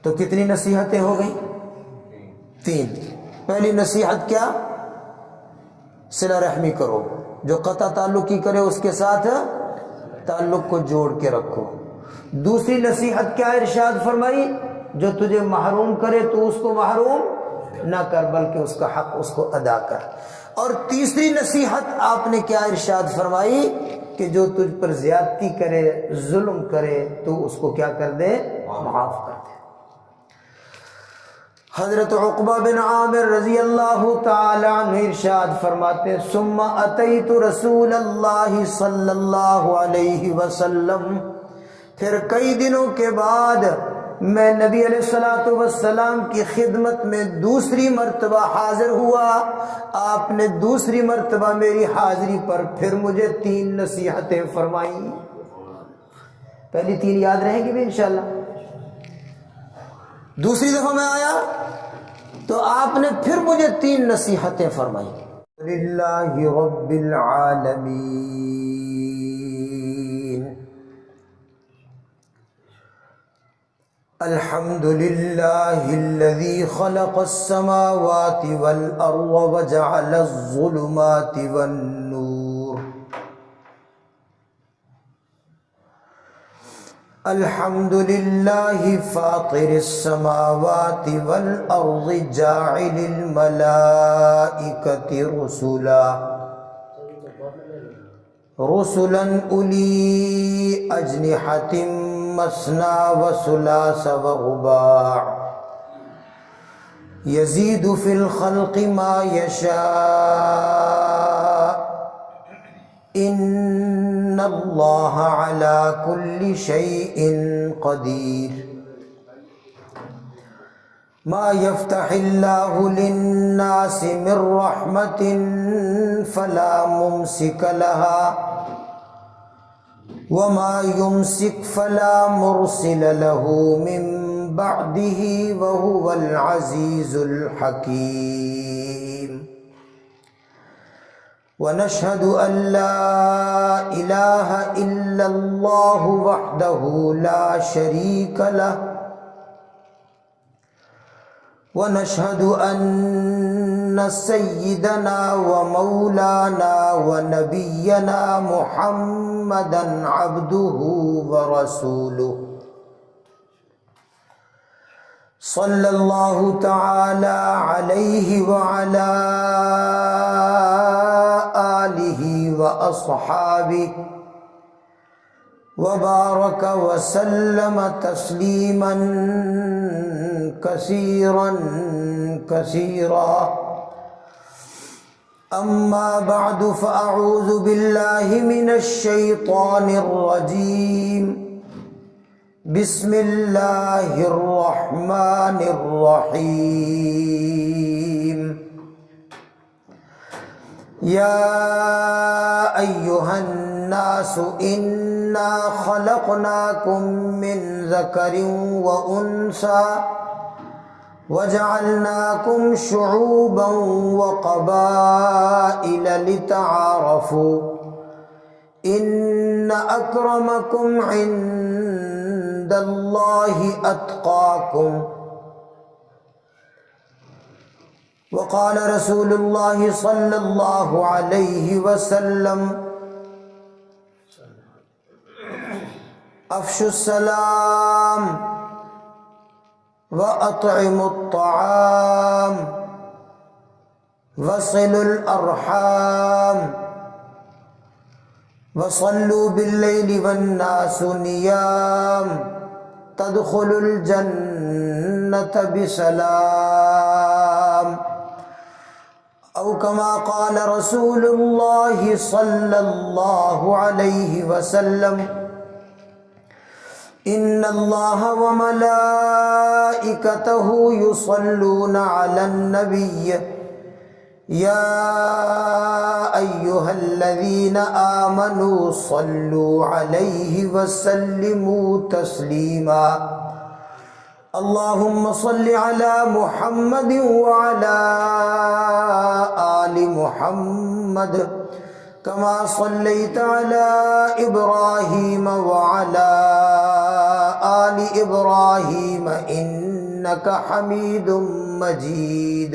تو کتنی نصیحتیں ہو گئیں؟ 3۔ پہلی نصیحت کیا؟ صلہ رحمی کرو، جو قطع تعلق کی کرے اس کے ساتھ تعلق کو جوڑ کے رکھو۔ دوسری نصیحت کیا ارشاد فرمائی؟ جو تجھے محروم کرے تو اس کو محروم نہ کر، بلکہ اس کا حق اس کو ادا کر۔ اور تیسری نصیحت آپ نے کیا ارشاد فرمائی؟ کہ جو تجھ پر زیادتی کرے، ظلم کرے، تو اس کو کیا کر دے؟ معاف کر دے۔ حضرت عقبہ بن عامر رضی اللہ تعالی عنہ ارشاد فرماتے ہیں ثم اتیت رسول اللہ صلی اللہ علیہ وسلم، پھر کئی دنوں کے بعد میں نبی علیہ الصلوۃ والسلام کی خدمت میں دوسری مرتبہ حاضر ہوا۔ آپ نے دوسری مرتبہ میری حاضری پر پھر مجھے 3 نصیحتیں فرمائیں۔ پہلی 3 یاد رہیں گی بھی انشاءاللہ۔ دوسری دفعہ میں آیا تو آپ نے پھر مجھے 3 نصیحتیں فرمائی۔ للہ رب العالمین، الحمد للہ الذی خلق السماوات والارض وجعل الظلمات والنور، الحمد للہ فاطر السماوات والارض جاعل الملائکۃ رسلا اولی اجنحۃ مثنی وثلاث ورباع یزید فی الخلق ما یشاء ان اللہ علی کل شیء قدیر، ما یفتح اللہ للناس من رحمۃ فلا ممسک لها وما يمسك فلا مرسل له من بعده وهو العزيز الحكيم، ونشهد أن لا إله إلا الله وحده لا شريك له، ونشهد أن سيدنا ومولانا ونبينا محمدا عبده ورسوله، صلى الله تعالى عليه وعلى آله وأصحابه وبارك وسلم تسليما كثيرا كثيرا، أما بعد فأعوذ بالله من الشيطان الرجيم، بسم الله الرحمن الرحيم، يا أيها الناس إنا خلقناكم من ذكر وأنثى وجعلناكم شعوبا وقبائل لتعارفوا ان اکرمکم عند اللہ اتقاکم، وقال رسول اللہ صلی اللہ علیہ وسلم افشوا السلام وَأَطْعِمُوا الطَّعَامَ وَصِلُوا الْأَرْحَامَ وَصَلُّوا بِاللَّيْلِ وَالنَّاسُ نِيَامٌ تَدْخُلُوا الْجَنَّةَ بِسَلَامٍ، أو كما قال رسول الله صلى الله عليه وسلم ان اللہ وملائکتہ یصلون علی النبی یا ایہا الذین آمنوا صلوا علیہ وسلموا تسلیما، اللہم صل علی محمد وعلی آل محمد كما صليت على إبراهيم وعلى آل إبراهيم إنك حميد مجيد.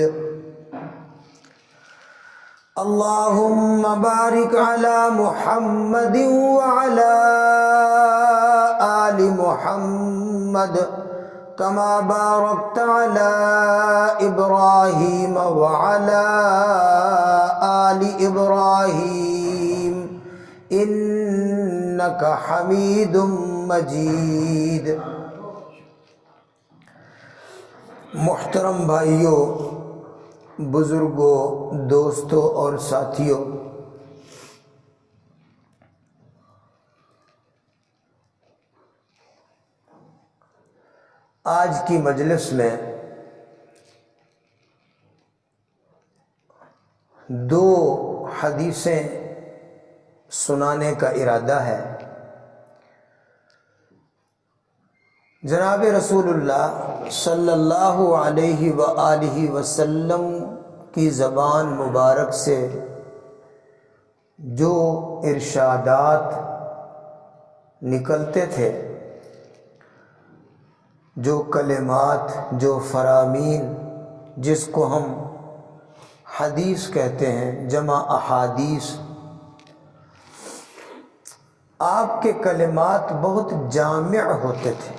اللهم بارك على محمد وعلى آل محمد كما باركت على إبراهيم وعلى آل إبراهيم إنك حميد مجيد. محترم بھائیوں، بزرگوں، دوستوں اور ساتھیوں، آج کی مجلس میں دو حدیثیں سنانے کا ارادہ ہے. جناب رسول اللہ صلی اللہ علیہ وآلہ وسلم کی زبان مبارک سے جو ارشادات نکلتے تھے، جو کلمات، جو فرامین، جس کو ہم حدیث کہتے ہیں، جمع احادیث، آپ کے کلمات بہت جامع ہوتے تھے.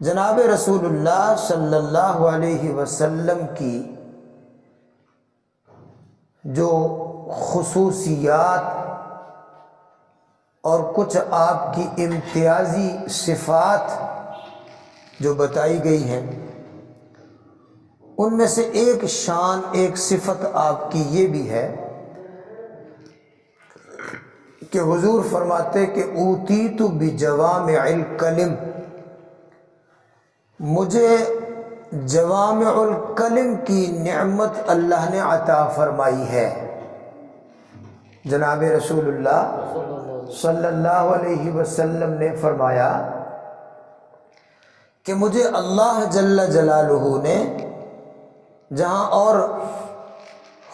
جناب رسول اللہ صلی اللہ علیہ وسلم کی جو خصوصیات اور کچھ آپ کی امتیازی صفات جو بتائی گئی ہیں، ان میں سے ایک شان، ایک صفت آپ کی یہ بھی ہے کہ حضور فرماتے کہ اوتیت بجوامع الکلم، مجھے جوامع الکلم کی نعمت اللہ نے عطا فرمائی ہے. جناب رسول اللہ صلی اللہ علیہ وسلم نے فرمایا کہ مجھے اللہ جل جلالہ نے جہاں اور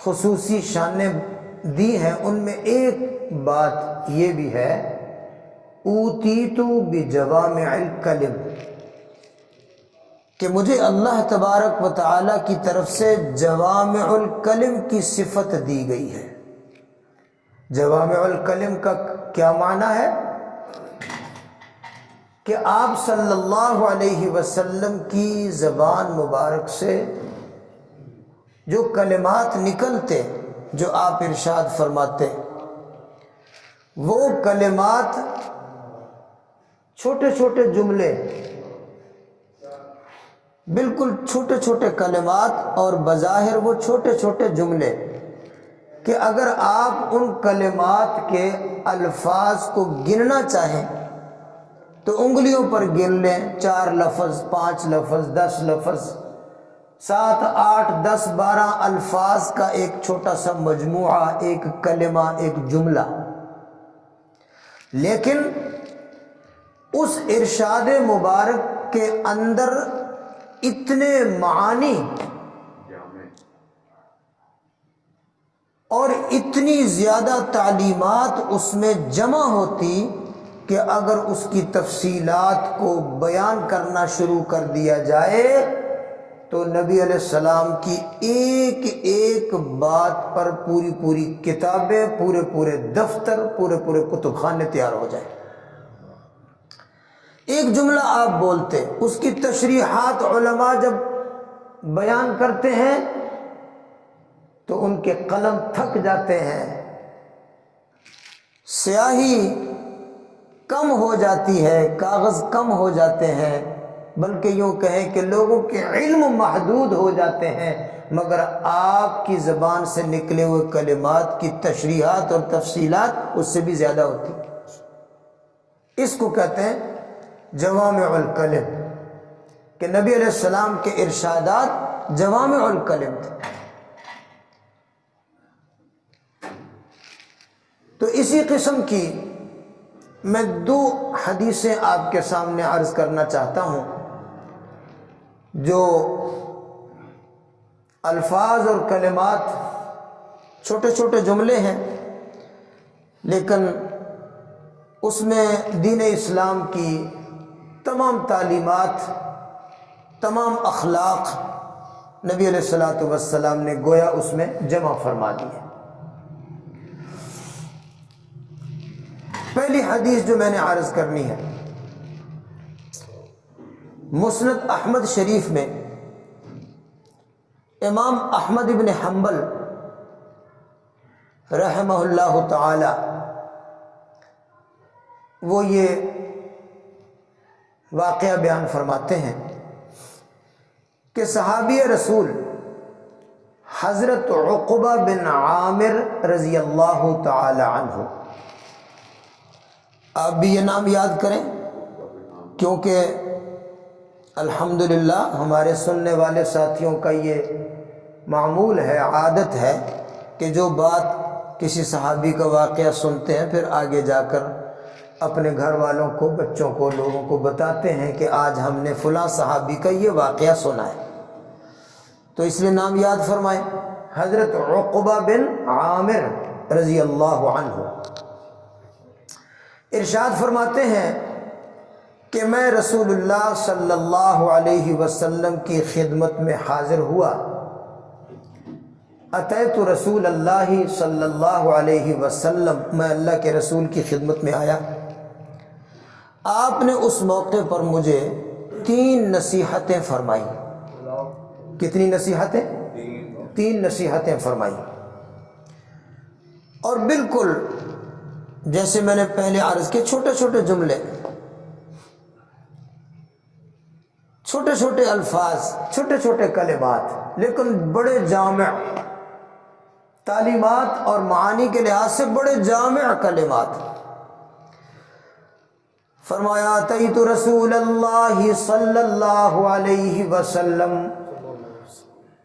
خصوصی شانیں دی ہیں، ان میں ایک بات یہ بھی ہے، اوتیت بجوامع الکلم، کہ مجھے اللہ تبارک و تعالی کی طرف سے جوامع الکلم کی صفت دی گئی ہے. جوامع الکلم کا کیا معنی ہے؟ کہ آپ صلی اللہ علیہ وسلم کی زبان مبارک سے جو کلمات نکلتے، جو آپ ارشاد فرماتے، وہ کلمات چھوٹے چھوٹے جملے، بالکل چھوٹے چھوٹے کلمات، اور بظاہر وہ چھوٹے چھوٹے جملے کہ اگر آپ ان کلمات کے الفاظ کو گننا چاہیں تو انگلیوں پر گن لیں، 4 لفظ، 5 لفظ، 10 لفظ، 7، 8، 10، 12 الفاظ کا ایک چھوٹا سا مجموعہ، ایک کلمہ، ایک جملہ. لیکن اس ارشاد مبارک کے اندر اتنے معانی اور اتنی زیادہ تعلیمات اس میں جمع ہوتی کہ اگر اس کی تفصیلات کو بیان کرنا شروع کر دیا جائے تو نبی علیہ السلام کی ایک ایک بات پر پوری پوری کتابیں، پورے پورے دفتر، پورے پورے کتب خانے تیار ہو جائیں. ایک جملہ آپ بولتے، اس کی تشریحات علماء جب بیان کرتے ہیں تو ان کے قلم تھک جاتے ہیں، سیاہی کم ہو جاتی ہے، کاغذ کم ہو جاتے ہیں، بلکہ یوں کہیں کہ لوگوں کے علم محدود ہو جاتے ہیں، مگر آپ کی زبان سے نکلے ہوئے کلمات کی تشریحات اور تفصیلات اس سے بھی زیادہ ہوتی. اس کو کہتے ہیں جوامع الکلم، کہ نبی علیہ السلام کے ارشادات جوامع الکلم تھے. تو اسی قسم کی میں 2 حدیثیں آپ کے سامنے عرض کرنا چاہتا ہوں جو الفاظ اور کلمات چھوٹے چھوٹے جملے ہیں، لیکن اس میں دین اسلام کی تمام تعلیمات، تمام اخلاق نبی علیہ الصلوۃ والسلام نے گویا اس میں جمع فرما دی ہے۔ پہلی حدیث جو میں نے عرض کرنی ہے، مسند احمد شریف میں امام احمد ابن حنبل رحمہ اللہ تعالی وہ یہ واقعہ بیان فرماتے ہیں کہ صحابی رسول حضرت عقبہ بن عامر رضی اللہ تعالی عنہ، آپ بھی یہ نام یاد کریں کیونکہ الحمدللہ ہمارے سننے والے ساتھیوں کا یہ معمول ہے، عادت ہے کہ جو بات کسی صحابی کا واقعہ سنتے ہیں پھر آگے جا کر اپنے گھر والوں کو، بچوں کو، لوگوں کو بتاتے ہیں کہ آج ہم نے فلاں صحابی کا یہ واقعہ سنا ہے، تو اس لیے نام یاد فرمائیں۔ حضرت عقبہ بن عامر رضی اللہ عنہ ارشاد فرماتے ہیں کہ میں رسول اللہ صلی اللہ علیہ وسلم کی خدمت میں حاضر ہوا، اتیت رسول اللہ صلی اللہ علیہ وسلم، میں اللہ کے رسول کی خدمت میں آیا، آپ نے اس موقع پر مجھے 3 نصیحتیں فرمائیں۔ کتنی نصیحتیں؟ 3 نصیحتیں فرمائیں، اور بالکل جیسے میں نے پہلے عرض کیا، چھوٹے چھوٹے جملے، چھوٹے چھوٹے الفاظ، چھوٹے چھوٹے کلمات، لیکن بڑے جامع تعلیمات اور معانی کے لحاظ سے بڑے جامع کلمات۔ فرمایا اتیت رسول اللہ صلی اللہ علیہ وسلم،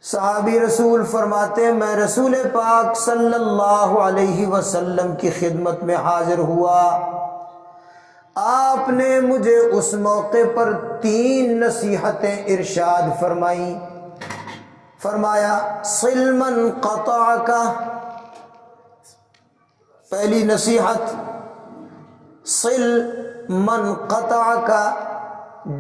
صحابی رسول فرماتے ہیں میں رسول پاک صلی اللہ علیہ وسلم کی خدمت میں حاضر ہوا، آپ نے مجھے اس موقع پر 3 نصیحتیں ارشاد فرمائیں۔ فرمایا صل من قطعک، پہلی نصیحت صل من قطعک،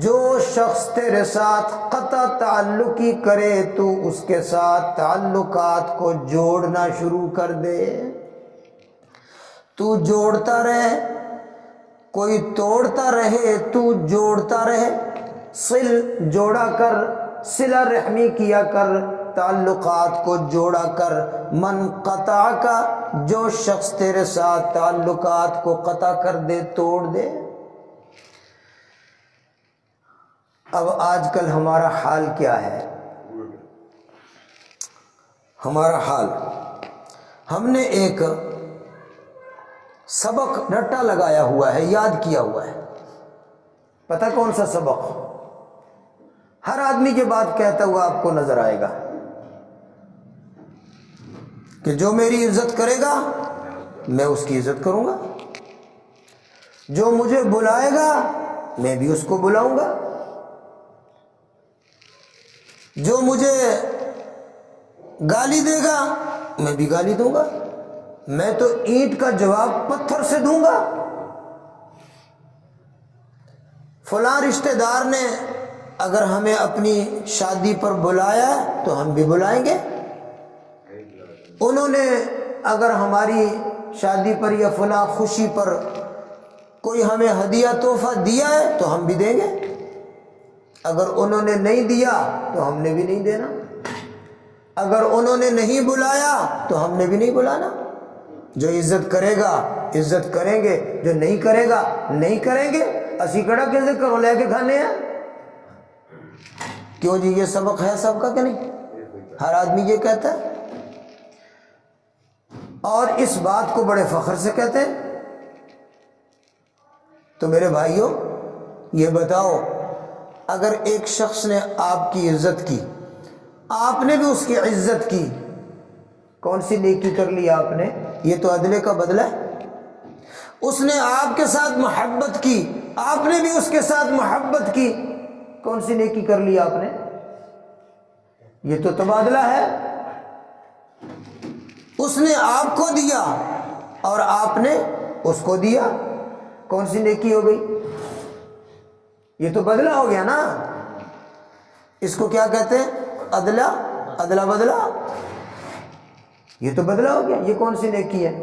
جو شخص تیرے ساتھ قطع تعلقی کرے تو اس کے ساتھ تعلقات کو جوڑنا شروع کر دے، تو جوڑتا رہے، کوئی توڑتا رہے تو جوڑتا رہے، صل جوڑا کر، صلہ رحمی کیا کر، تعلقات کو جوڑا کر، من قطع کا، جو شخص تیرے ساتھ تعلقات کو قطع کر دے، توڑ دے۔ اب آج کل ہمارا حال کیا ہے؟ ہمارا حال، ہم نے ایک سبق رٹا لگایا ہوا ہے، یاد کیا ہوا ہے، پتہ کون سا سبق؟ ہر آدمی کے بات کہتا ہوا آپ کو نظر آئے گا کہ جو میری عزت کرے گا میں اس کی عزت کروں گا، جو مجھے بلائے گا میں بھی اس کو بلاؤں گا، جو مجھے گالی دے گا میں بھی گالی دوں گا، میں تو اینٹ کا جواب پتھر سے دوں گا۔ فلاں رشتہ دار نے اگر ہمیں اپنی شادی پر بلایا تو ہم بھی بلائیں گے، انہوں نے اگر ہماری شادی پر یا فلاں خوشی پر کوئی ہمیں ہدیہ تحفہ دیا ہے تو ہم بھی دیں گے، اگر انہوں نے نہیں دیا تو ہم نے بھی نہیں دینا، اگر انہوں نے نہیں بلایا تو ہم نے بھی نہیں بلانا۔ جو عزت کرے گا عزت کریں گے، جو نہیں کرے گا نہیں کریں گے، اسی کڑا کے ذکر لے کے کھانے ہیں۔ کیوں جی، یہ سبق ہے سب کا کہ نہیں؟ ہر آدمی یہ کہتا ہے اور اس بات کو بڑے فخر سے کہتے ہیں۔ تو میرے بھائیوں یہ بتاؤ، اگر ایک شخص نے آپ کی عزت کی، آپ نے بھی اس کی عزت کی، کون سی نیکی کر لی آپ نے؟ یہ تو عدلے کا بدلہ ہے۔ اس نے آپ کے ساتھ محبت کی، آپ نے بھی اس کے ساتھ محبت کی، کون سی نیکی کر لی آپ نے؟ یہ تو تبادلہ ہے۔ اس نے آپ کو دیا اور آپ نے اس کو دیا، کون سی نیکی ہو گئی؟ یہ تو بدلہ ہو گیا نا. اس کو کیا کہتے ہیں؟ عدلہ، عدلہ بدلہ. یہ تو بدلہ ہو گیا. یہ کون سی نیکی ہے؟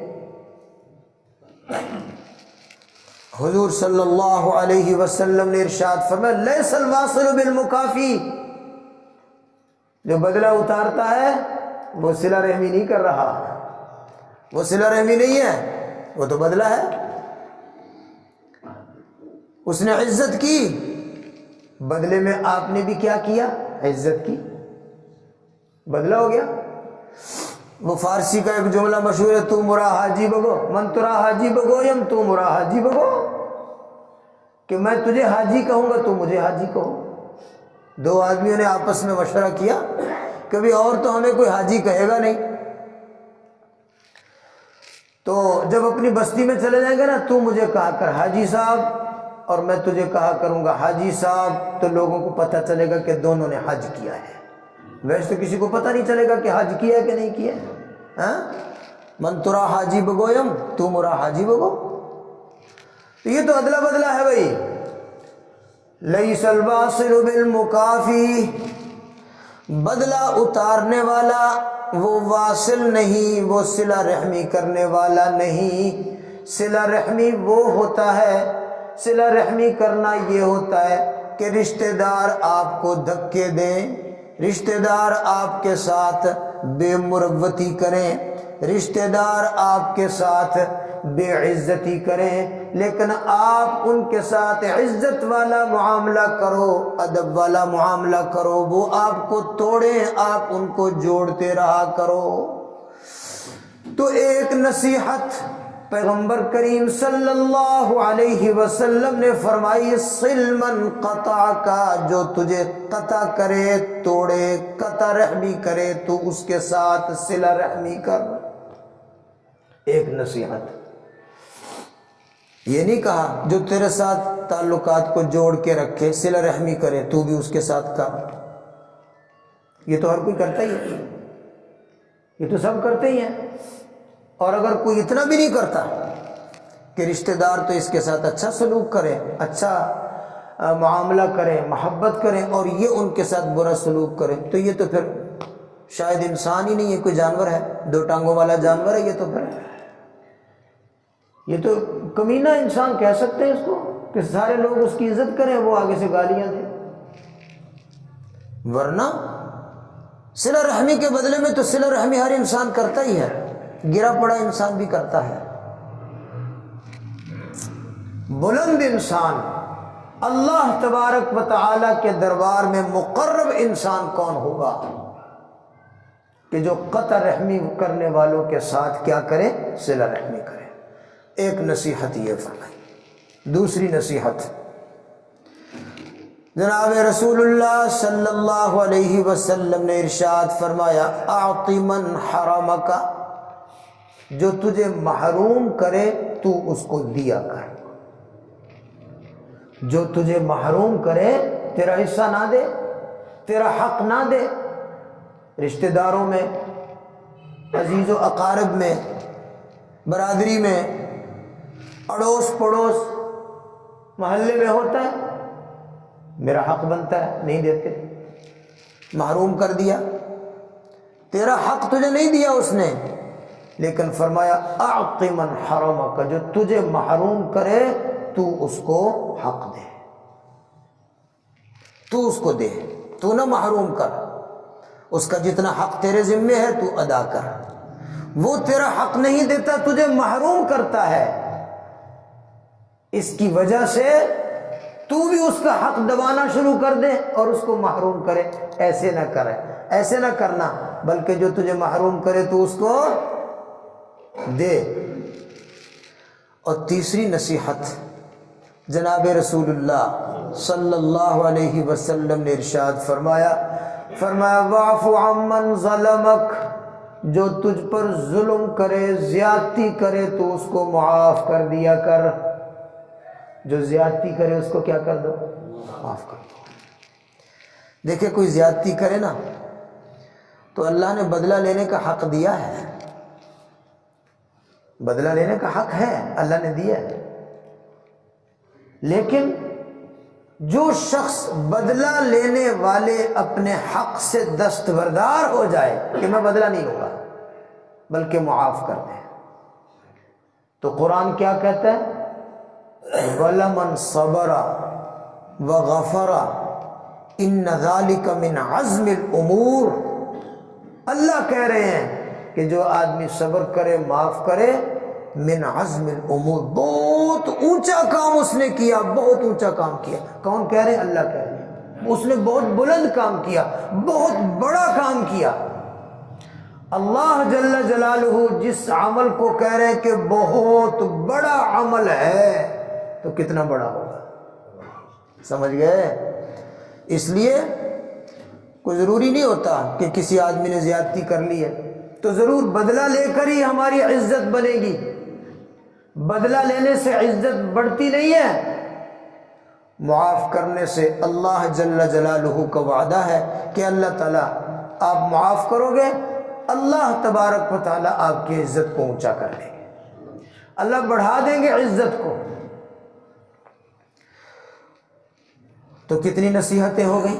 حضور صلی اللہ علیہ وسلم نے ارشاد فرمایا لیس الواصل بالمکافی، جو بدلہ اتارتا ہے وہ صلہ رحمی نہیں کر رہا، وہ صلہ رحمی نہیں ہے، وہ تو بدلہ ہے. اس نے عزت کی، بدلے میں آپ نے بھی کیا کیا؟ عزت کی، بدلہ ہو گیا. وہ فارسی کا ایک جملہ مشہور ہے، تو مرا حاجی بگو من ترا حاجی بگو یم تو مرا حاجی بگو، کہ میں تجھے حاجی کہوں گا تو مجھے حاجی کہو. دو آدمیوں نے آپس میں مشورہ کیا، کبھی اور تو ہمیں کوئی حاجی کہے گا نہیں، تو جب اپنی بستی میں چلے جائیں گے نا تو مجھے کہا کر حاجی صاحب، اور میں تجھے کہا کروں گا حاجی صاحب، تو لوگوں کو پتہ چلے گا کہ دونوں نے حج کیا ہے. ویسے تو کسی کو پتہ نہیں چلے گا کہ حج کیا ہے کہ نہیں کیا ہے. ہاں، من ترا حاجی بگویم تو مرا حاجی بگو. تو یہ تو ادلا بدلہ ہے بھائی. لیس الواصل بالمکافی، بدلہ اتارنے والا وہ واصل نہیں، وہ صلہ رحمی کرنے والا نہیں. صلہ رحمی وہ ہوتا ہے، صلہ رحمی کرنا یہ ہوتا ہے کہ رشتہ دار آپ کو دھکے دیں، رشتہ دار آپ کے ساتھ بے مروتی کریں، رشتہ دار آپ کے ساتھ بے عزتی کریں، لیکن آپ ان کے ساتھ عزت والا معاملہ کرو، ادب والا معاملہ کرو. وہ آپ کو توڑیں، آپ ان کو جوڑتے رہا کرو. تو ایک نصیحت پیغمبر کریم صلی اللہ علیہ وسلم نے فرمائی، صل من قطع کا، جو تجھے قطع کرے، توڑے، قطع رحمی کرے تو اس کے ساتھ صلہ رحمی کر. ایک نصیحت. یہ نہیں کہا جو تیرے ساتھ تعلقات کو جوڑ کے رکھے، صلہ رحمی کرے، تو بھی اس کے ساتھ کر. یہ تو ہر کوئی کرتا ہی ہے، یہ تو سب کرتے ہی ہیں. اور اگر کوئی اتنا بھی نہیں کرتا کہ رشتہ دار تو اس کے ساتھ اچھا سلوک کرے، اچھا معاملہ کرے، محبت کرے، اور یہ ان کے ساتھ برا سلوک کرے، تو یہ تو پھر شاید انسان ہی نہیں ہے، کوئی جانور ہے، دو ٹانگوں والا جانور ہے. یہ تو پھر یہ تو کمینہ انسان کہہ سکتے ہیں اس کو، کہ سارے لوگ اس کی عزت کریں، وہ آگے سے گالیاں دیں. ورنہ صلہ رحمی کے بدلے میں تو صلہ رحمی ہر انسان کرتا ہی ہے، گرا پڑا انسان بھی کرتا ہے. بلند انسان، اللہ تبارک و تعالی کے دربار میں مقرب انسان کون ہوگا کہ جو قطع رحمی کرنے والوں کے ساتھ کیا کرے؟ صلہ رحمی کرے. ایک نصیحت یہ فرمائی. دوسری نصیحت، جناب رسول اللہ صلی اللہ علیہ وسلم نے ارشاد فرمایا، اعط من حرمک، جو تجھے محروم کرے تو اس کو دیا کر. جو تجھے محروم کرے، تیرا حصہ نہ دے، تیرا حق نہ دے، رشتہ داروں میں، عزیز و اقارب میں، برادری میں، اڑوس پڑوس، محلے میں ہوتا ہے، میرا حق بنتا ہے، نہیں دیتے، محروم کر دیا. تیرا حق تجھے نہیں دیا اس نے، لیکن فرمایا اعط من حرمک، جو تجھے محروم کرے تو اس کو حق دے، تو اس کو دے، تو نہ محروم کر. اس کا جتنا حق تیرے ذمے ہے تو ادا کر. وہ تیرا حق نہیں دیتا، تجھے محروم کرتا ہے، اس کی وجہ سے تو بھی اس کا حق دبانا شروع کر دے اور اس کو محروم کرے. ایسے نہ کرے، ایسے نہ کرنا، بلکہ جو تجھے محروم کرے تو اس کو دے. اور تیسری نصیحت، جناب رسول اللہ صلی اللہ علیہ وسلم نے ارشاد فرمایا واعف عمن ظلمک، جو تجھ پر ظلم کرے، زیادتی کرے تو اس کو معاف کر دیا کر. جو زیادتی کرے اس کو کیا کر دو؟ معاف کر دو. دیکھیں کوئی زیادتی کرے نا تو اللہ نے بدلہ لینے کا حق دیا ہے، بدلہ لینے کا حق ہے، اللہ نے دیا ہے، لیکن جو شخص بدلہ لینے والے اپنے حق سے دستبردار ہو جائے کہ میں بدلہ نہیں لوں گا بلکہ معاف کر دیں، تو قرآن کیا کہتا ہے؟ وَلَمَنْ صَبَرَ وَغَفَرَ إِنَّ ذَلِكَ مِنْ عَزْمِ الْأُمُورِ۔ اللہ کہہ رہے ہیں کہ جو آدمی صبر کرے، معاف کرے، من عزم الامور، بہت اونچا کام اس نے کیا، بہت اونچا کام کیا۔ کون کہہ رہے ہیں؟ اللہ کہہ رہے ہیں، اس نے بہت بلند کام کیا، بہت بڑا کام کیا۔ اللہ جل جلالہ جس عمل کو کہہ رہے ہیں کہ بہت بڑا عمل ہے، تو کتنا بڑا ہوگا؟ سمجھ گئے؟ اس لیے کوئی ضروری نہیں ہوتا کہ کسی آدمی نے زیادتی کر لی ہے تو ضرور بدلہ لے کر ہی ہماری عزت بنے گی۔ بدلہ لینے سے عزت بڑھتی نہیں ہے، معاف کرنے سے اللہ جل جلالہ کا وعدہ ہے کہ اللہ تعالیٰ آپ معاف کرو گے، اللہ تبارک و تعالیٰ آپ کی عزت کو اونچا کر دیں گے، اللہ بڑھا دیں گے عزت کو۔ تو کتنی نصیحتیں ہو گئی؟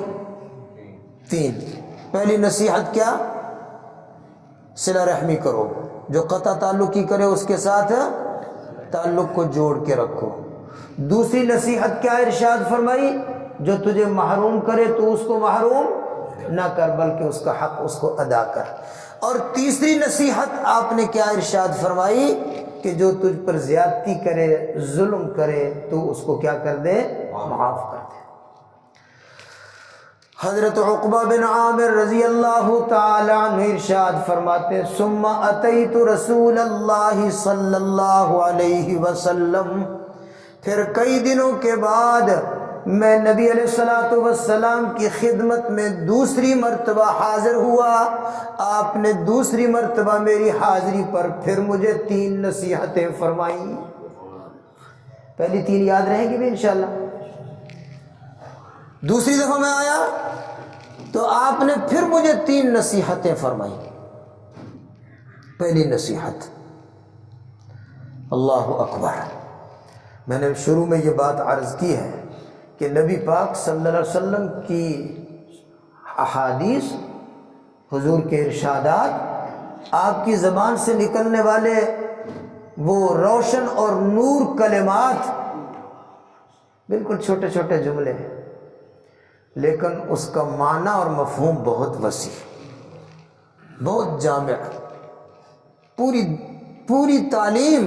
3۔ پہلی نصیحت کیا؟ صلہ رحمی کرو، جو قطع تعلقی کرے اس کے ساتھ تعلق کو جوڑ کے رکھو۔ دوسری نصیحت کیا ارشاد فرمائی؟ جو تجھے محروم کرے تو اس کو محروم نہ کر بلکہ اس کا حق اس کو ادا کر۔ اور تیسری نصیحت آپ نے کیا ارشاد فرمائی؟ کہ جو تجھ پر زیادتی کرے، ظلم کرے، تو اس کو کیا کر دے؟ معاف کر دے۔ حضرت عقبہ بن عامر رضی اللہ تعالی عنہ ارشاد فرماتے ہیں ثم اتیت رسول اللہ صلی اللہ علیہ وسلم، پھر کئی دنوں کے بعد میں نبی علیہ الصلوۃ والسلام کی خدمت میں دوسری مرتبہ حاضر ہوا۔ آپ نے دوسری مرتبہ میری حاضری پر پھر مجھے 3 نصیحتیں فرمائیں۔ پہلی 3 یاد رہیں گی بھی انشاءاللہ۔ دوسری دفعہ میں آیا تو آپ نے پھر مجھے 3 نصیحتیں فرمائی۔ پہلی نصیحت، اللہ اکبر، میں نے شروع میں یہ بات عرض کی ہے کہ نبی پاک صلی اللہ علیہ وسلم کی احادیث، حضور کے ارشادات، آپ کی زبان سے نکلنے والے وہ روشن اور نور کلمات، بالکل چھوٹے چھوٹے جملے ہیں، لیکن اس کا معنی اور مفہوم بہت وسیع، بہت جامع، پوری تعلیم،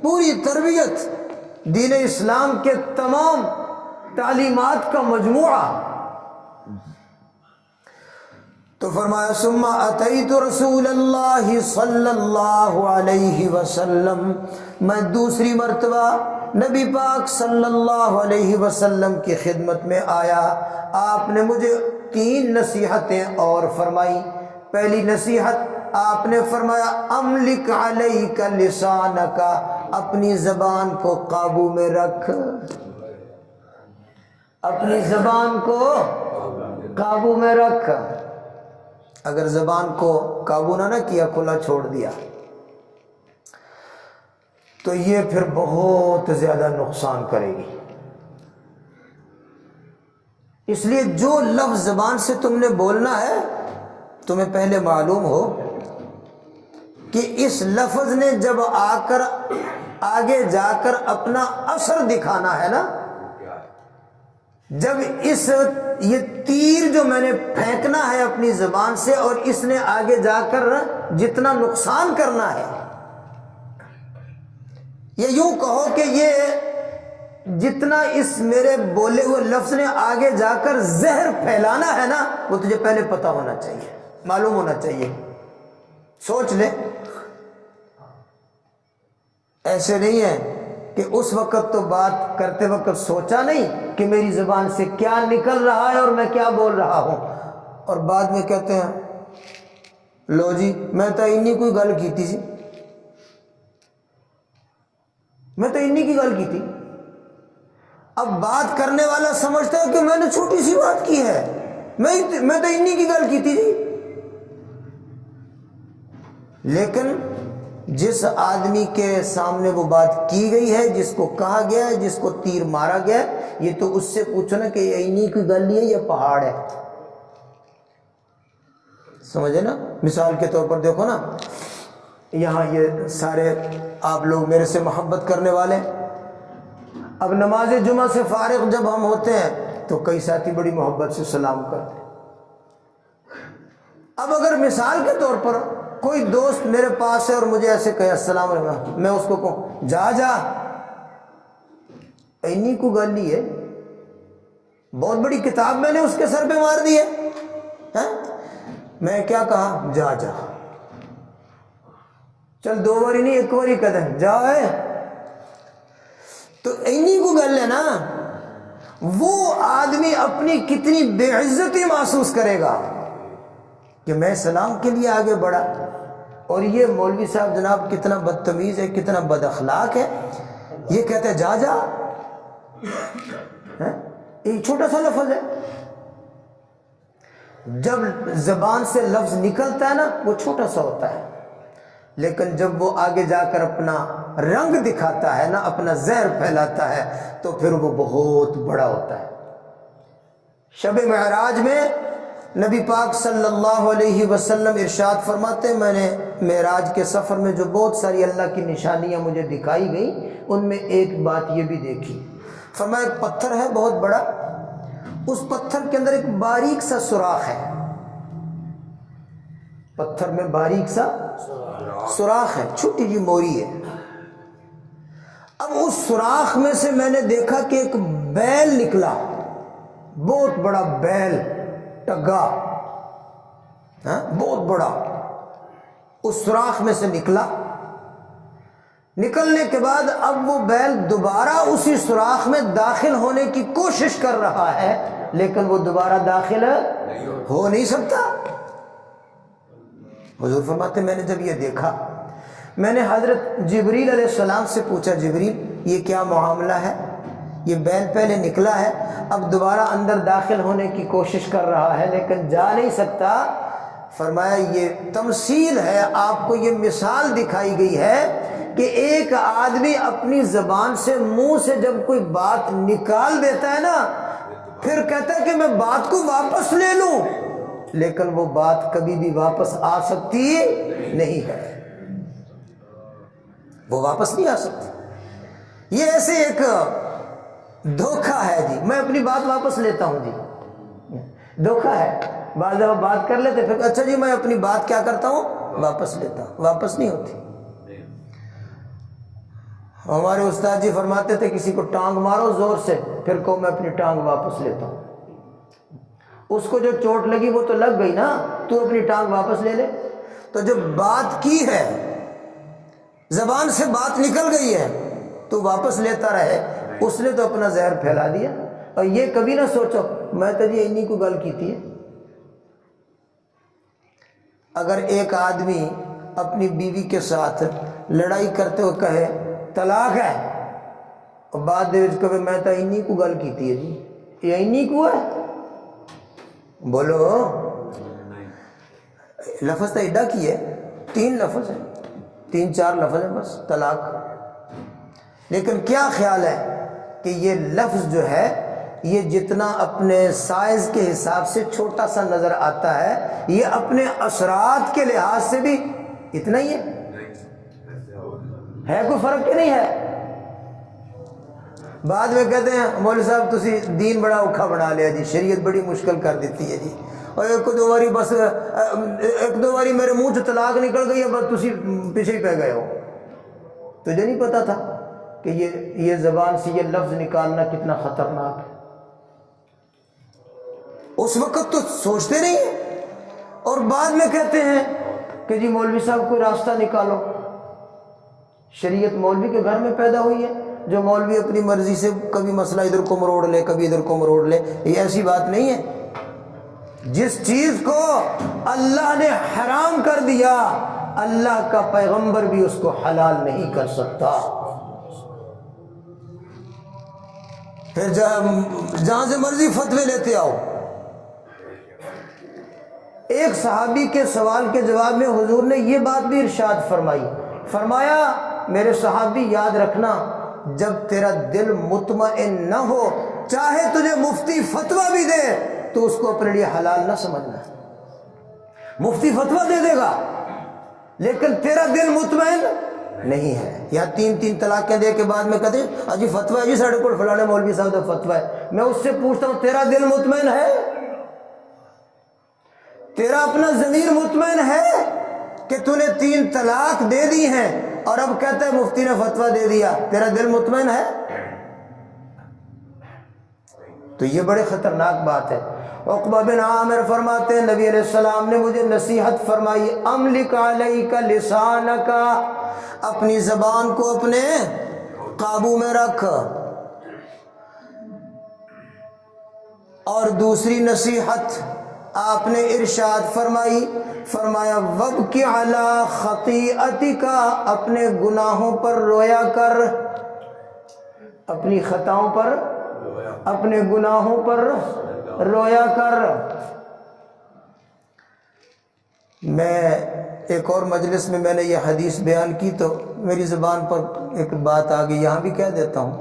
پوری تربیت دین اسلام کے تمام تعلیمات کا مجموعہ۔ تو فرمایا ثم اتیت رسول اللہ صلی اللہ علیہ وسلم، میں دوسری مرتبہ نبی پاک صلی اللہ علیہ وسلم کی خدمت میں آیا۔ آپ نے مجھے 3 نصیحتیں اور فرمائی۔ پہلی نصیحت آپ نے فرمایا املک علیک لسانک، اپنی زبان کو قابو میں رکھ، اپنی زبان کو قابو میں رکھ۔ اگر زبان کو قابو نہ کیا، کھلا چھوڑ دیا، تو یہ پھر بہت زیادہ نقصان کرے گی۔ اس لیے جو لفظ زبان سے تم نے بولنا ہے، تمہیں پہلے معلوم ہو کہ اس لفظ نے جب آگے جا کر اپنا اثر دکھانا ہے نا، جب یہ تیر جو میں نے پھینکنا ہے اپنی زبان سے، اور اس نے آگے جا کر جتنا نقصان کرنا ہے، یا یوں کہو کہ یہ جتنا اس میرے بولے ہوئے لفظ نے آگے جا کر زہر پھیلانا ہے نا، وہ تجھے پہلے پتہ ہونا چاہیے، معلوم ہونا چاہیے۔ سوچ لے، ایسے نہیں ہے کہ اس وقت تو بات کرتے وقت سوچا نہیں کہ میری زبان سے کیا نکل رہا ہے اور میں کیا بول رہا ہوں، اور بعد میں کہتے ہیں لو جی میں تو انی کوئی گل کیتی سی، میں تو انی کی گل کی تھی۔ اب بات کرنے والا سمجھتا ہے کہ میں نے چھوٹی سی بات کی ہے، میں تو انی کی گل کی تھی جی، لیکن جس آدمی کے سامنے وہ بات کی گئی ہے، جس کو کہا گیا ہے، جس کو تیر مارا گیا ہے، یہ تو اس سے پوچھو نا کہ یہ اینی کی گلی ہے یا پہاڑ ہے. سمجھے نا؟ مثال کے طور پر دیکھو نا، یہاں یہ سارے آپ لوگ میرے سے محبت کرنے والے، اب نماز جمعہ سے فارغ جب ہم ہوتے ہیں تو کئی ساتھی بڑی محبت سے سلام کرتے ہیں. اب اگر مثال کے طور پر کوئی دوست میرے پاس ہے اور مجھے ایسے کہے السلام علیکم، میں اس کو کہوں جا اینی کو گالی ہے، بہت بڑی کتاب میں نے اس کے سر پہ مار دی ہے، میں کیا کہا؟ جا چل 2 باری نہیں 1 باری کہتے ہیں جا ہے، تو اینی کو گل ہے نا. وہ آدمی اپنی کتنی بے عزتی محسوس کرے گا کہ میں سلام کے لیے آگے بڑھا، اور یہ مولوی صاحب جناب کتنا بدتمیز ہے، کتنا بد اخلاق ہے، یہ کہتے ہیں جا ایک چھوٹا سا لفظ ہے. جب زبان سے لفظ نکلتا ہے نا وہ چھوٹا سا ہوتا ہے، لیکن جب وہ آگے جا کر اپنا رنگ دکھاتا ہے نا، اپنا زہر پھیلاتا ہے، تو پھر وہ بہت بڑا ہوتا ہے. شب معراج میں نبی پاک صلی اللہ علیہ وسلم ارشاد فرماتے ہیں، میں نے معراج کے سفر میں جو بہت ساری اللہ کی نشانیاں مجھے دکھائی گئی، ان میں ایک بات یہ بھی دیکھی. فرمایا ایک پتھر ہے بہت بڑا، اس پتھر کے اندر ایک باریک سا سوراخ ہے، پتھر میں باریک سا سوراخ ہے، چھوٹی جی موری ہے. اب اس سوراخ میں سے میں نے دیکھا کہ ایک بیل نکلا، بہت بڑا بیل، ٹگا بہت بڑا، اس سوراخ میں سے نکلا. نکلنے کے بعد اب وہ بیل دوبارہ اسی سوراخ میں داخل ہونے کی کوشش کر رہا ہے، لیکن وہ دوبارہ داخل ہو نہیں سکتا. حضور فرماتے میں نے جب یہ دیکھا، میں نے حضرت جبریل علیہ السلام سے پوچھا جبریل یہ کیا معاملہ ہے؟ یہ بیل پہلے نکلا ہے، اب دوبارہ اندر داخل ہونے کی کوشش کر رہا ہے لیکن جا نہیں سکتا. فرمایا یہ تمثیل ہے، آپ کو یہ مثال دکھائی گئی ہے کہ ایک آدمی اپنی زبان سے، منہ سے جب کوئی بات نکال دیتا ہے نا، پھر کہتا ہے کہ میں بات کو واپس لے لوں، لیکن وہ بات کبھی بھی واپس آ سکتی نہیں ہے، وہ واپس نہیں آ سکتی. یہ ایسے ایک دھوکہ ہے جی، میں اپنی بات واپس لیتا ہوں جی، دھوکہ ہے. بعض دفعہ بات کر لیتے پھر اچھا جی میں اپنی بات کیا کرتا ہوں؟ واپس لیتا ہوں، واپس نہیں ہوتی. ہمارے استاد جی فرماتے تھے کسی کو ٹانگ مارو زور سے، پھر کہو میں اپنی ٹانگ واپس لیتا ہوں. اس کو جو چوٹ لگی وہ تو لگ گئی نا، تو اپنی ٹانگ واپس لے لے. تو جب بات کی ہے، زبان سے بات نکل گئی ہے، تو واپس لیتا رہے. اس نے تو اپنا زہر پھیلا دیا. اور یہ کبھی نہ سوچو میں تو یہ انہی کو گل کی تھی. اگر ایک آدمی اپنی بیوی کے ساتھ لڑائی کرتے ہوئے کہے طلاق ہے، اور بعد دے کبھی میں تو انہی کو گل کی تھی جی، یہ انہی کو ہے، بولو لفظ تو ایڈا کی ہے، 3 لفظ ہیں، 3-4 لفظ ہیں بس طلاق. لیکن کیا خیال ہے کہ یہ لفظ جو ہے یہ جتنا اپنے سائز کے حساب سے چھوٹا سا نظر آتا ہے، یہ اپنے اثرات کے لحاظ سے بھی اتنا ہی ہے کوئی فرق کہ نہیں ہے؟ بعد میں کہتے ہیں مولوی صاحب تسی دین بڑا اوکھا بنا لیا جی، شریعت بڑی مشکل کر دیتی ہے جی، اور ایک دو باری بس ایک دو باری میرے منہ سے طلاق نکل گئی ہے بس تسی پیچھے ہی پہ گئے ہو. تجھے نہیں پتا تھا کہ یہ زبان سے یہ لفظ نکالنا کتنا خطرناک ہے؟ اس وقت تو سوچتے نہیں ہیں، اور بعد میں کہتے ہیں کہ جی مولوی صاحب کوئی راستہ نکالو. شریعت مولوی کے گھر میں پیدا ہوئی ہے، جو مولوی اپنی مرضی سے کبھی مسئلہ ادھر کو مروڑ لے کبھی ادھر کو مروڑ لے. یہ ایسی بات نہیں ہے. جس چیز کو اللہ نے حرام کر دیا، اللہ کا پیغمبر بھی اس کو حلال نہیں کر سکتا. پھر جہاں سے مرضی فتوے لیتے آؤ. ایک صحابی کے سوال کے جواب میں حضور نے یہ بات بھی ارشاد فرمائی فرمایا میرے صحابی یاد رکھنا، جب تیرا دل مطمئن نہ ہو، چاہے تجھے مفتی فتویٰ بھی دے تو اس کو اپنے لیے حلال نہ سمجھنا۔ مفتی فتویٰ دے دے گا لیکن تیرا دل مطمئن نہیں ہے، یا تین تین طلاقیں دے کے بعد میں کہتے ہیں اجی فتویٰ ہے جی ساڑھے کو فلانے مولوی صاحب کا فتویٰ ہے۔ میں اس سے پوچھتا ہوں تیرا دل مطمئن ہے؟ تیرا اپنا ضمیر مطمئن ہے کہ تو نے 3 طلاق دے دی ہیں اور اب کہتا ہے مفتی نے فتویٰ دے دیا؟ تیرا دل مطمئن ہے؟ تو یہ بڑے خطرناک بات ہے۔ عقبہ بن عامر فرماتے ہیں نبی علیہ السلام نے مجھے نصیحت فرمائی، املک علیک لسانک، اپنی زبان کو اپنے قابو میں رکھ۔ اور دوسری نصیحت آپ نے ارشاد فرمائی، فرمایا وابکی علی خطیئتک، اپنے گناہوں پر رویا کر، اپنی خطاؤں پر، اپنے گناہوں پر رویا کر۔ میں ایک اور مجلس میں نے یہ حدیث بیان کی تو میری زبان پر ایک بات آ گئی، یہاں بھی کہہ دیتا ہوں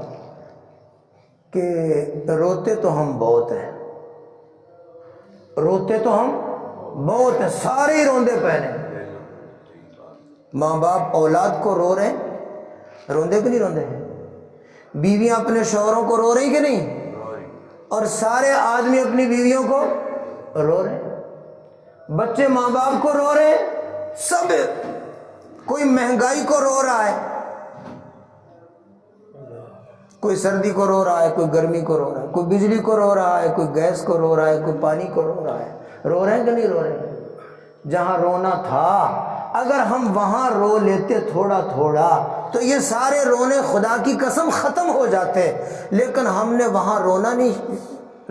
کہ روتے تو ہم بہت ہیں، روتے تو ہم بہت ہیں، سارے ہی روندے پہنے۔ ماں باپ اولاد کو رو رہے ہیں، روندے کہ نہیں روندے ہیں؟ بیویاں اپنے شوہروں کو رو رہی کہ نہیں؟ اور سارے آدمی اپنی بیویوں کو رو رہے ہیں، بچے ماں باپ کو رو رہے ہیں، سب، کوئی مہنگائی کو رو رہا ہے، کوئی سردی کو رو رہا ہے، کوئی گرمی کو رو رہا ہے، کوئی بجلی کو رو رہا ہے، کوئی گیس کو رو رہا ہے، کوئی پانی کو رو رہا ہے۔ رو رہے ہیں کہ نہیں رو رہے ہیں؟ جہاں رونا تھا اگر ہم وہاں رو لیتے تھوڑا تھوڑا تو یہ سارے رونے خدا کی قسم ختم ہو جاتے، لیکن ہم نے وہاں رونا نہیں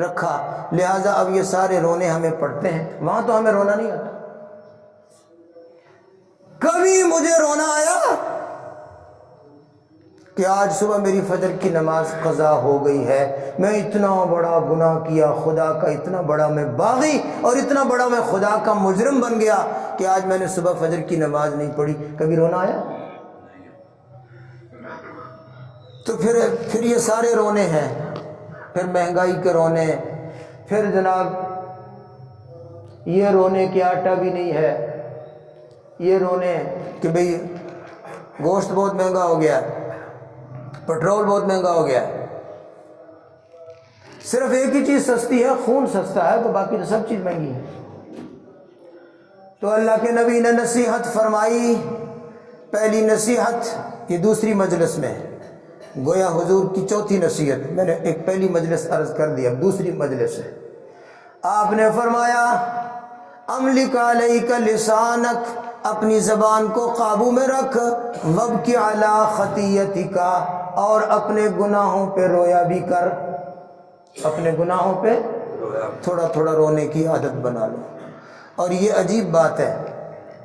رکھا، لہٰذا اب یہ سارے رونے ہمیں پڑتے ہیں، وہاں تو ہمیں رونا نہیں آتا۔ کبھی مجھے رونا آیا کہ آج صبح میری فجر کی نماز قضا ہو گئی ہے، میں اتنا بڑا گناہ کیا، خدا کا اتنا بڑا میں باغی اور اتنا بڑا میں خدا کا مجرم بن گیا کہ آج میں نے صبح فجر کی نماز نہیں پڑھی، کبھی رونا آیا؟ تو پھر یہ سارے رونے ہیں، پھر مہنگائی کے رونے، پھر جناب یہ رونے کہ آٹا بھی نہیں ہے، یہ رونے کہ بھئی گوشت بہت مہنگا ہو گیا ہے، پٹرول بہت مہنگا ہو گیا ہے، صرف ایک ہی چیز سستی ہے، خون سستا ہے، تو باقی تو سب چیز مہنگی ہے۔ تو اللہ کے نبی نے نصیحت فرمائی، پہلی نصیحت یہ دوسری مجلس میں، گویا حضور کی چوتھی نصیحت، میں نے ایک پہلی مجلس عرض کر دیا، دوسری مجلس ہے۔ آپ نے فرمایا املک علیک لسانک، اپنی زبان کو قابو میں رکھ، وابکی علی خطیئتک، اور اپنے گناہوں پہ رویا بھی کر، اپنے گناہوں پہ تھوڑا تھوڑا رونے کی عادت بنا لو۔ اور یہ عجیب بات ہے،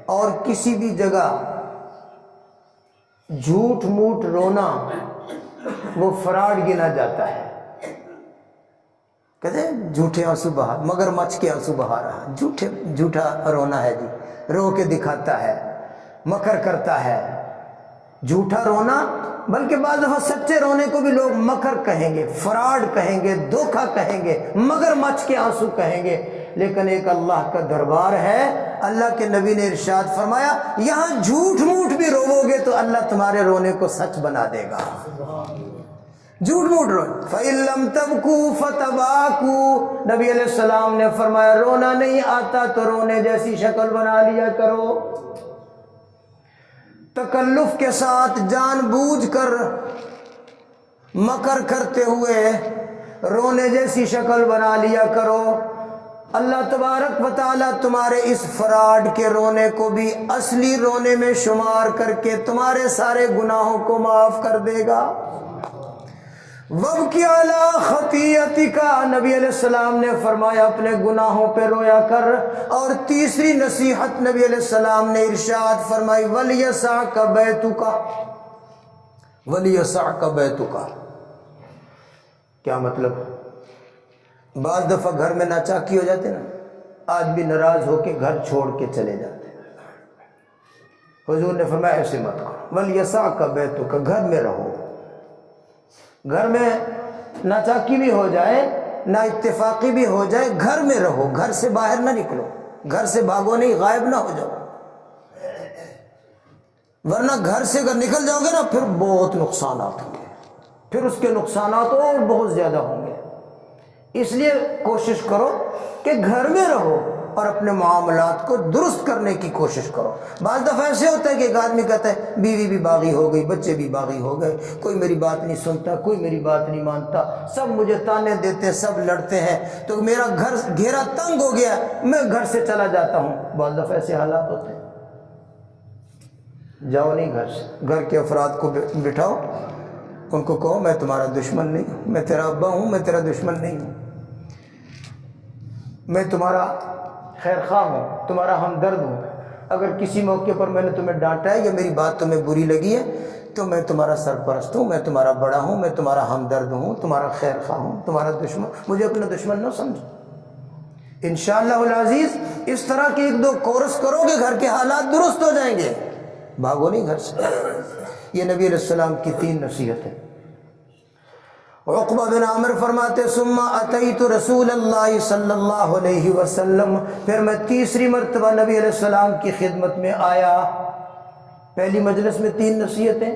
اور کسی بھی جگہ جھوٹ موٹ رونا وہ فراڈ گنا جاتا ہے، کہتے ہیں جھوٹے آنسو بہا، مگر مچھ کے آنسو بہا رہا، جھوٹا رونا ہے جی، رو کے دکھاتا ہے، مکر کرتا ہے، جھوٹا رونا، بلکہ بعض دفعہ سچے رونے کو بھی لوگ مکر کہیں گے، فراڈ کہیں گے، دھوکہ کہیں گے، مگر مچھ کے آنسو کہیں گے، لیکن ایک اللہ کا دربار ہے، اللہ کے نبی نے ارشاد فرمایا یہاں جھوٹ موٹ بھی روو گے تو اللہ تمہارے رونے کو سچ بنا دے گا۔ جھوٹ موٹ رو، فَإِن لَمْ تَبْكُوا فَتَبَاكُوا، نبی علیہ السلام نے فرمایا رونا نہیں آتا تو رونے جیسی شکل بنا لیا کرو، تکلف کے ساتھ جان بوجھ کر مکر کرتے ہوئے رونے جیسی شکل بنا لیا کرو، اللہ تبارک و تعالیٰ تمہارے اس فراڈ کے رونے کو بھی اصلی رونے میں شمار کر کے تمہارے سارے گناہوں کو معاف کر دے گا۔ وابکی علی خطیئتک، نبی علیہ السلام نے فرمایا اپنے گناہوں پہ رویا کر۔ اور تیسری نصیحت نبی علیہ السلام نے ارشاد فرمائی وَلْيَسَعْكَ بَيْتُكَ، وَلْيَسَعْكَ بَيْتُكَ، کیا مطلب؟ بعض دفعہ گھر میں ناچاکی ہو جاتے نا، آدمی ناراض ہو کے گھر چھوڑ کے چلے جاتے، حضور نے فرمایا ایسے مت کرو، وَلْيَسَعْكَ بَيْتُكَ، گھر میں رہو، گھر میں ناچاکی بھی ہو جائے، نا اتفاقی بھی ہو جائے، گھر میں رہو، گھر سے باہر نہ نکلو، گھر سے بھاگو نہیں، غائب نہ ہو جاؤ، ورنہ گھر سے اگر نکل جاؤ گے نا پھر بہت نقصانات ہوں گے، پھر اس کے نقصانات اور بہت زیادہ ہوں گے۔ اس لیے کوشش کرو کہ گھر میں رہو اور اپنے معاملات کو درست کرنے کی کوشش کرو۔ بعض دفعہ ایسے ہوتا ہے کہ ایک آدمی کہتا ہے بیوی بھی باغی ہو گئی، بچے بھی باغی ہو گئے، کوئی میری بات نہیں سنتا، کوئی میری بات نہیں مانتا، سب مجھے تانے دیتے ہیں، سب لڑتے ہیں، تو میرا گھر گھیرا تنگ ہو گیا، میں گھر سے چلا جاتا ہوں۔ بعض دفعہ ایسے حالات ہوتے ہیں۔ جاؤ نہیں گھر سے، گھر کے افراد کو بٹھاؤ، ان کو کہو میں تمہارا دشمن نہیں ہوں، میں تیرا ابا ہوں، میں تیرا دشمن نہیں ہوں، میں تمہارا خیر خواہ ہوں، تمہارا ہمدرد ہوں۔ اگر کسی موقع پر میں نے تمہیں ڈانٹا ہے یا میری بات تمہیں بری لگی ہے تو میں تمہارا سرپرست ہوں، میں تمہارا بڑا ہوں، میں تمہارا ہمدرد ہوں، تمہارا خیر خواہ ہوں، تمہارا دشمن، مجھے اپنا دشمن نہ سمجھو۔ انشاءاللہ العزیز اس طرح کے ایک دو کورس کرو گے، گھر کے حالات درست ہو جائیں گے، بھاگو نہیں گھر سے۔ یہ نبی علیہ السلام کی 3 نصیحتیں۔ عقبہ بن عامر فرماتے ثم اتیت رسول اللہ صلی اللہ علیہ وسلم، پھر میں تیسری مرتبہ نبی علیہ السلام کی خدمت میں آیا۔ پہلی مجلس میں 3 نصیحتیں،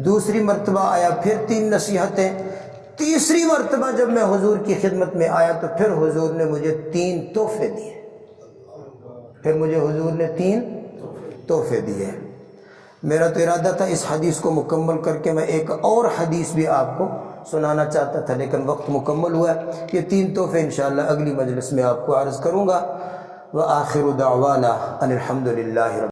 دوسری مرتبہ آیا پھر 3 نصیحتیں، تیسری مرتبہ جب میں حضور کی خدمت میں آیا تو پھر حضور نے مجھے 3 تحفے دیے، پھر مجھے حضور نے 3 تحفے دیے۔ میرا تو ارادہ تھا اس حدیث کو مکمل کر کے میں ایک اور حدیث بھی آپ کو سنانا چاہتا تھا، لیکن وقت مکمل ہوا ہے۔ یہ 3 تحفے انشاءاللہ اگلی مجلس میں آپ کو عرض کروں گا۔ وآخر دعوانا ان الحمد للہ رب